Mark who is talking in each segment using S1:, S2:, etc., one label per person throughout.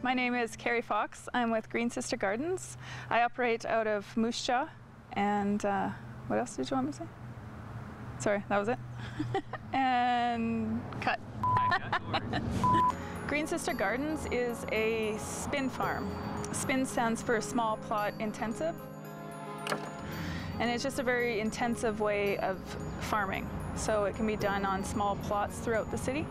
S1: My name is Carrie Fox. I'm with Green Sister Gardens. I operate out of Moose Jaw. And what else did you want me to say? Sorry, that was it. And cut. Green Sister Gardens is a spin farm. Spin stands for small plot intensive. And it's just a very intensive way of farming. So it can be done on small plots throughout the city.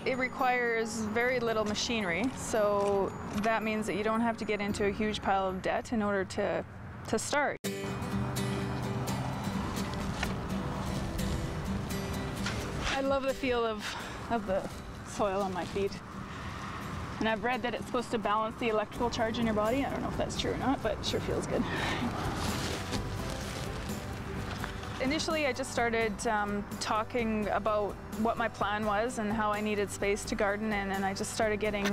S1: It requires very little machinery, so that means that you don't have to get into a huge pile of debt in order to start. I love the feel of the soil on my feet. And I've read that it's supposed to balance the electrical charge in your body. I don't know if that's true or not, but it sure feels good. Initially, I just started talking about what my plan was and how I needed space to garden in, and I just started getting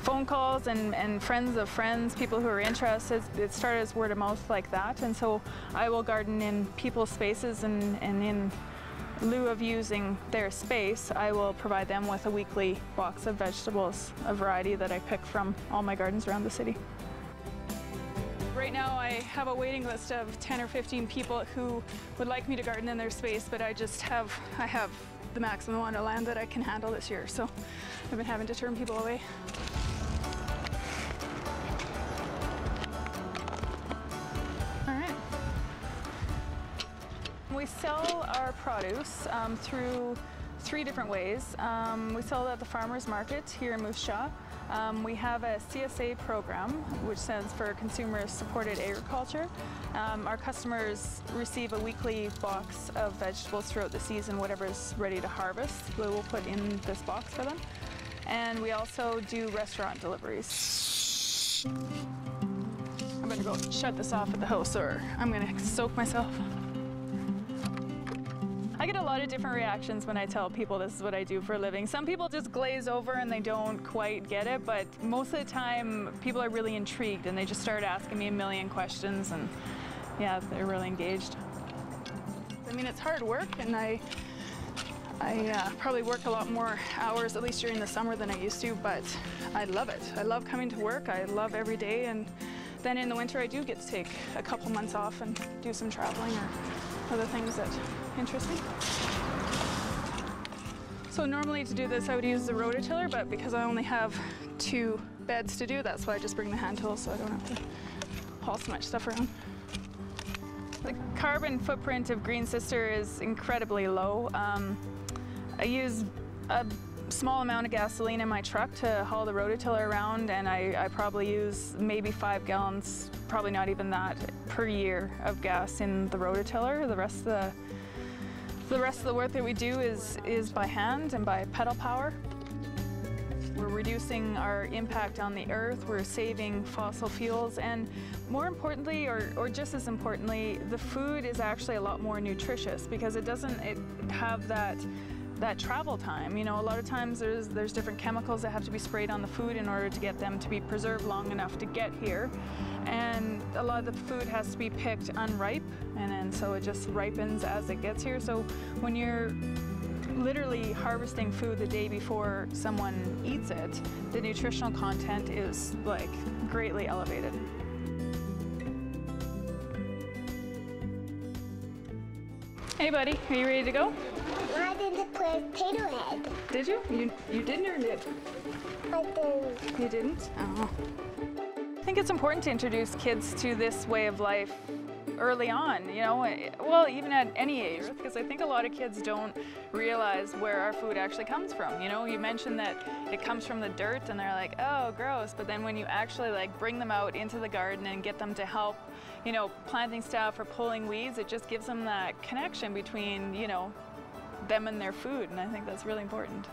S1: phone calls and friends of friends, people who are interested. It started as word of mouth like that, and so I will garden in people's spaces, and in lieu of using their space, I will provide them with a weekly box of vegetables, a variety that I pick from all my gardens around the city. Right now I have a waiting list of 10 or 15 people who would like me to garden in their space, but I have the maximum amount of land that I can handle this year, so I've been having to turn people away. All right. We sell our produce through 3 different ways. We sell it at the farmers market here in Moose Jaw. We have a CSA program, which stands for Consumer Supported Agriculture. Our customers receive a weekly box of vegetables throughout the season, whatever is ready to harvest, we'll put in this box for them. And we also do restaurant deliveries. I'm gonna go shut this off at the house or I'm gonna soak myself. I get a lot of different reactions when I tell people this is what I do for a living. Some people just glaze over and they don't quite get it, but most of the time people are really intrigued and they just start asking me a million questions, and yeah, they're really engaged. I mean, it's hard work, and I probably work a lot more hours, at least during the summer, than I used to, but I love it. I love coming to work. I love every day, and then in the winter I do get to take a couple months off and do some traveling or other things that interest me. So normally to do this I would use the rototiller, but because I only have 2 beds to do, that's why I just bring the hand tool so I don't have to haul so much stuff around. The carbon footprint of Green Sister is incredibly low. I use a small amount of gasoline in my truck to haul the rototiller around, and I probably use maybe 5 gallons, probably not even that, per year of gas in the rototiller. The rest of the work that we do is by hand and by pedal power. We're reducing our impact on the earth, we're saving fossil fuels, and more importantly, or just as importantly, the food is actually a lot more nutritious because it doesn't have that travel time. You know, a lot of times there's different chemicals that have to be sprayed on the food in order to get them to be preserved long enough to get here. And a lot of the food has to be picked unripe, and so it just ripens as it gets here. So when you're literally harvesting food the day before someone eats it, the nutritional content is like greatly elevated. Hey buddy, are you ready to go?
S2: I didn't play potato head.
S1: Did you? You didn't or did?
S2: I didn't.
S1: You didn't? Oh. I think it's important to introduce kids to this way of life early on, you know, well, even at any age, because I think a lot of kids don't realize where our food actually comes from. You know, you mentioned that it comes from the dirt and they're like, oh, gross, but then when you actually like bring them out into the garden and get them to help, you know, planting stuff or pulling weeds, it just gives them that connection between, you know, them and their food, and I think that's really important.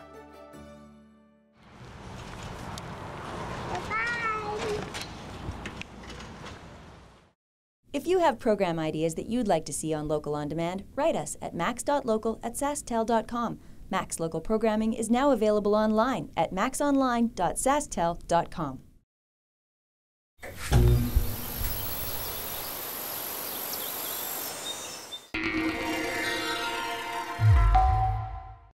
S2: Bye.
S3: If you have program ideas that you'd like to see on Local On Demand, write us at max.local@sasktel.com. Max Local programming is now available online at maxonline.sasktel.com.